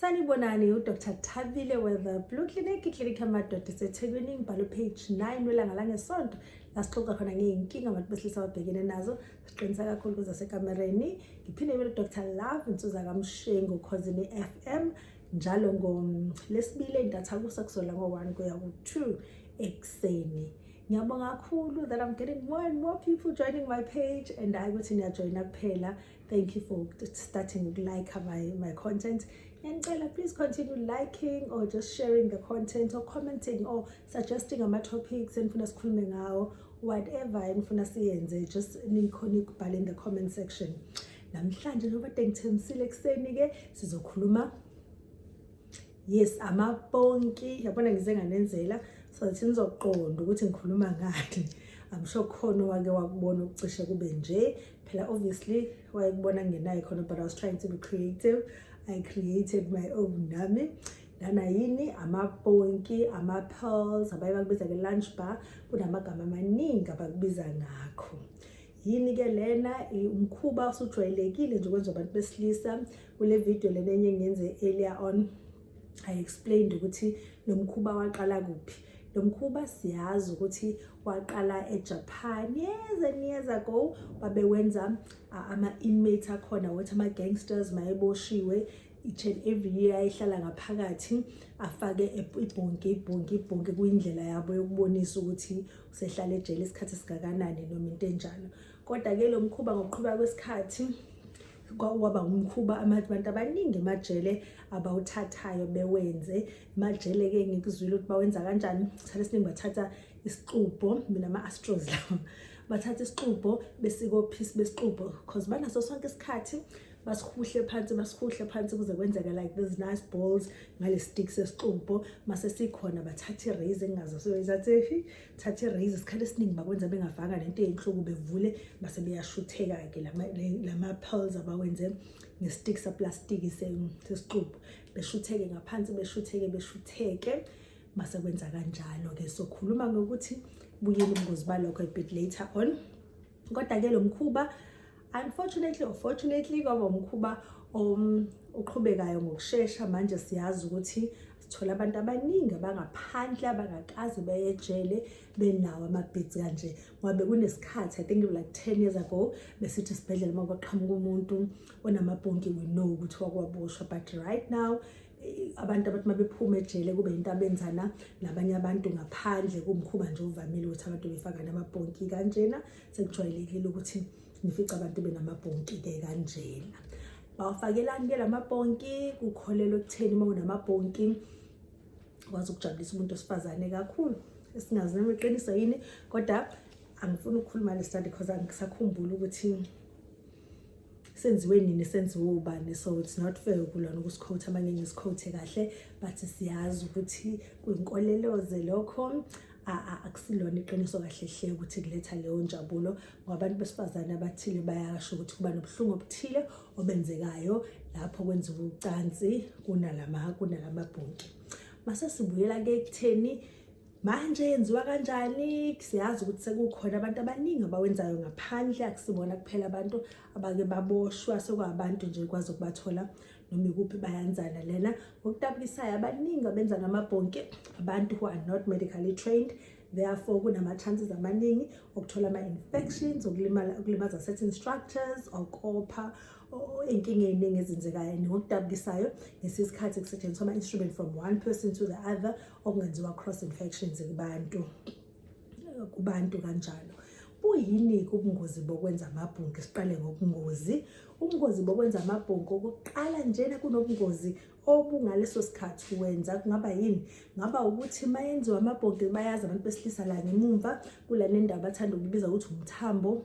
Sanibonani uDr. Thabile weather Blue Clinic iklinikhi yamadoda eseThekwini ngibhala page 9 welanga langesonto la sixoxa khona ngeyinkinga abantu besilisa ababhekene nazo siqinisa kakhulu kuza sekamereni ngiphinde ngibe Dr. Love insuza kaMshengo khosini FM njalo ngolesibili endathakusa kusola ngo1 kuya ku2 ekseni. Ngiyabonga kakhulu that I'm getting more and more people joining my page and I ukuthi niyajoyina kuphela. Thank you for starting to like my content. And please continue liking or just sharing the content or commenting or suggesting ama-topics enifuna sikhulume ngawo, whatever enifuna siyenze, just nikhona ukubhala in the comment section. Namhlanje njengoba ngithembisile ekseni ke sizokhuluma amabhonki. Yabona ngize nganenzela so that nizoqonda ukuthi ngikhuluma ngani. I'm sure khona wake wakubona ukucishe kube nje phela, obviously wayekubona ngenayo khona, but I was trying to be creative. I created my own name. Lana yini amabhonki, ama-pearls, abaye bakubiza ke lunchbar, kunamagama amaningi abakubiza ngakho. Yini ke lena umkhuba osujwayelekile nje kwenza abantu besilisa. Kule video lena enye ngiyenze earlier on, I explained ukuthi lo mkhuba waqala kuphi. Lo mkhuba siyazi ukuthi waqala eJapan years ago. Babewenza ama-inmates akhona wathi ama-gangsters mayeboshiwe each and every year ihlala ngaphakathi afake ibhonki kuyindlela yabo yokubonisa ukuthi usehlala ejele isikhathi esingakanani noma into enjalo. Kodwa ke lo mkhuba ngokuqhubeka kwesikhathi kwaba umkhuba abantu abaningi emajele abawuthathayo bewenze. Emajele ke ngikuzwile ukuthi bawenza kanjani. Isikhathi esiningi bathatha isixubho, mina ama-astros lawo, bathatha isixubho besikophisi besixubho because banaso sonke isikhathi basihuhle phansi kuze kwenzeka like these nice balls ngale stick sesixubho. Mase sikhona bathatha irazor, engazo so izathi thatha irazor. Isikhathi esiningi bakwenza bengavanga nento eyinhloko bevule base beyashutheka ke lama pearls abawenze ngestick saplastic sesixubho, beshutheke ngaphansi, beshutheke mase kwenza kanjalo ke. So khuluma ngokuthi buyele ubungozi balokho a bit later on. Kodwa ke lo mkhuba unfortunately or fortunately kwaba umkhuba oqhubekayo ngokusheshsha. Manje siyazi ukuthi sithola abantu abaningi abangaphandle abangakazi beyejele benawo ama-beads kanje. Ngoba kunesikhathi I think like 10 years ago besithi isibhedlela uma kwaqhamuka umuntu onamabhonki we know ukuthi wakwaboshwa, but right now abantu abathi mabephuma ejele kube into abenzana nabanye abantu ngaphandle. Kumkhuba nje uvamile ukuthi abantu befaka namabhonki kanjena. Sekujwayelekile ukuthi nifica abantu benamabhonki ke kanjena. Bawafakelani ke lamabhonki, kukholelwa ekutheni uma unamabhonki ukwazi ukujabulisa umuntu osifazane kakhulu. Esingazi noma iqiniso yini, kodwa angifuni ukukhuluma le study because angisakhumbula ukuthi senziwe nini, senziwe ubani, so it's not fair ukulona ukusiquote amanye ngisiquote kahle, but siyazi ukuthi kuyinkoleloze lokho. Akusilona iqiniso kahle hle ukuthi kuletha leyo njabulo ngoba abantu besifazane abathile bayasho ukuthi kuba nobuhlungu obuthile obenzekayo lapho kwenziwa ucansi kunalamabhonki. Mase sibuyela ke ekutheni manje yenziwa kanjani. Siyazi ukuthi sekukhona abantu abaningi abawenzayo ngaphandle, akusibona kuphela abantu abake baboshwa, sekuyabantu nje kwazi ukubathola noma ikuphi bayanzana lena. Ngokudabukisayo abaningi abenza namabhonki abantu who are not medically trained, therefore kunama-chances amaningi okuthola ama-infections, ukulimaza certain structures, okopha inkinga eziningi ezenzekayo. Ngokudabukisayo ngesikhathi kusetshenziswa ama-instrument from one person to the other okungenziwa cross infections kubantu kanjalo. Buyini ubungozi bokwenza amabhonki? Siqale ngobungozi. Ubungozi bokwenza amabhonki okokuqala njena kunobungozi obungaleso sikhathi wenza. Kungaba yini? Ngaba ukuthi mayenziwa amabhonki bayazi abantu besilisa la ngemumva kula nendaba bathanda ukubiza ukuthi umthambo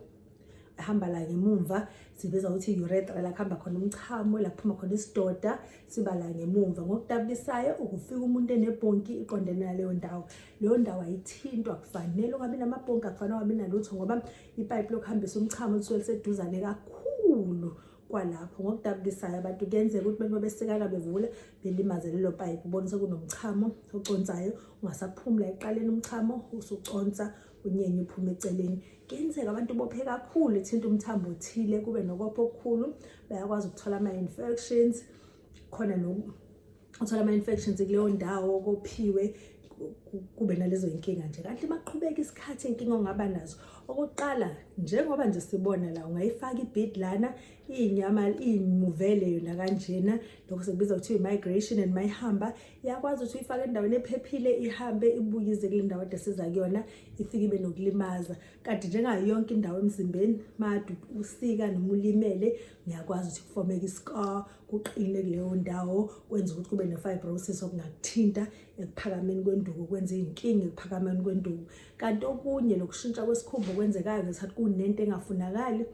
ehamba la ngemumva, sibiza ukuthi urethra la kuhamba khona umchamo la kuphuma khona isidoda, siba la ngemumva. Ngokudabukisayo ukufika umuntu enebhonki iqondene naleyo ndawo, leyo ndawo ayithintwa. Kufanele ungabi namabhonki, akufanele ungabi nalutho ngoba ipipe lokuhambisa umchamo lisuke liseduzane kakhulu kwalapho. Ngokudabukisayo abantu kuyenzeka ukuthi uma besikana bevula belimaze lelo pipe, ubonise kunomchamo oconsayo, ungasaphumula eqaleni umchamo usuconsa unyenye uphuma eceleni. Kuyenzeka abantu bophe kakhulu ethinta umthambo othile, kube nokopha okukhulu, bayakwazi ukuthola ama-infections. Khona uthola ama-infections kuleyo ndawo kophiwe kube nalezo inkinga nje. Kanti maqhubeka isikhathi inkinga ongaba nazo, okokuqala njengoba nje sibona la ungayifaka ibid lana inyama imuvele yona kanjena, lokho sekubiza ukuthi migration and mayihamba iyakwazi ukuthi uyifake endaweni ephephile ihambe ibuyize kule ndawo esiza kuyona ifike ibe nokulimaza. Kanti njengayo yonke indawo emzimbeni madu usika noma ulimele ngiyakwazi ukuthi kufomeke iscar kuqine kuleyo ndawo kwenza ukuthi kube ne-fibrosis okungakuthinta ekuphakameni kwenduku, kwenza inkinga ekuphakameni kwenduku. Kanti okunye lokushintsha kwesikhumba kwenzekayo ngesikhathi kunento engafunakali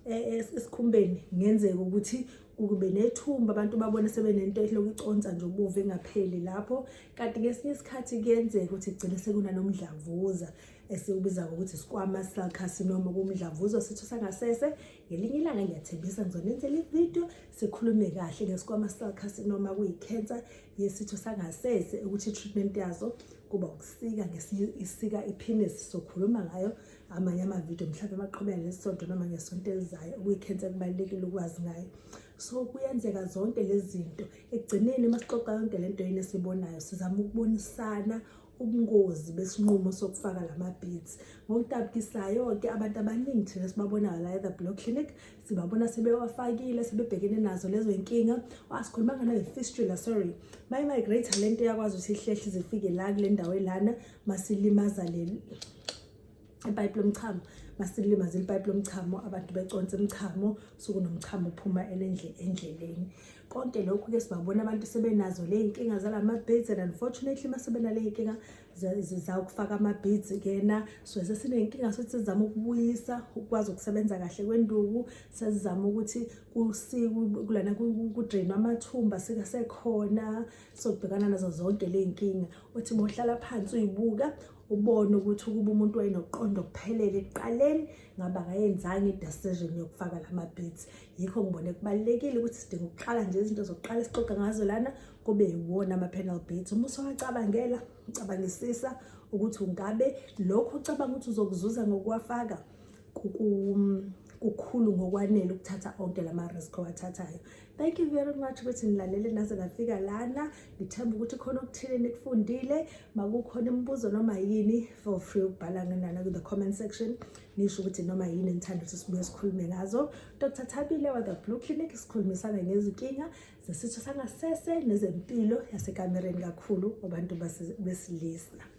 esikhumbeni, ngenzeka ukuthi kube nethumba abantu babone sebenento ehloku iconsa nje ubuve engapheli lapho. Kanti ngesinye isikhathi kuyenzeka ukuthi kugcine sekunanomdlavuza esiubiza ukuthi squamous cell carcinoma, kumdlavuza sitho sangasese. Ngelinye ilanga ngiyathembisa ngizonenzela ivideo sikhulume kahle nge-squamous cell carcinoma, kuyi-cancer yesitho sangasese, ukuthi treatment yazo kuba ukusika ngesinye isika ipenis, sokhuluma ngayo amanye amavideo mhlawumbe amaqhubeka lesonto noma ngesonto elizayo, okuyi-cancer kubalulekile ukwazi ngayo. So kuyenzeka zonke lezi zinto ekugcineni masixoxa yonke lento yini esibonayo sizama ukubonisana ubungozi besinqumo sokufaka lama-beads. Ngokutabukisayo-ke abantu abaningi thina sibabonayo la the Block Clinic sibabona sebewafakile sebebhekene nazo lezo inkinga. Asikhulumanga nayo-fistula, sorry, mayi-migrate lento yakwazi ukuthi ihlehle zifike la kule ndawo elana masilimaza ipipe lomchamo, masilimaza ipipe lomchamo, abantu beconsa imchamo sokunomchamo uphuma endleleni. Konke lokhu ke sibabona abantu sebenazo le inkinga zalama-beads, and unfortunately masebena le inkinga zakufaka ama-beads kena so sesinenkinga sokuthi sizama ukubuyisa ukwazi ukusebenza kahle kwenduku, sesizama ukuthi kulana kudrain amathumba sikasekhona. So kubhekana nazo zonke le inkinga uthi mohlala phansi uyibuka ubone ukuthi ukuba umuntu wayenoqondo kuphelele ekuqaleni ngaba akayenzanga i-decision yokufaka lama-beads. Yikho ngibone kubalulekile ukuthi sidinga ukuqala nje izinto zokuqala esixoxa ngazo lana kube yiwona ama-penile beads. Uma usawacabangela ucabangisisa ukuthi ungabe lokho ucabanga ukuthi uzokuzuza ngokuwafaka kukhulu ngokwanele ukuthatha onke lama-risk owathathayo. Thank you very much ukuthi nilalele naze nafika lana. Ngithemba ukuthi khona okuthile nikufundile. Makukhona imibuzo noma yini, feel free ukubhala ngenana ku the comment section nisho ukuthi noma yini nithanda ukuthi sibuye sikhulume ngazo. Dr. Thabile wa the Blue Clinic sikhulumisana ngezinkinga zesitho sangasese nezempilo yasekamereni kakhulu abantu besilisa.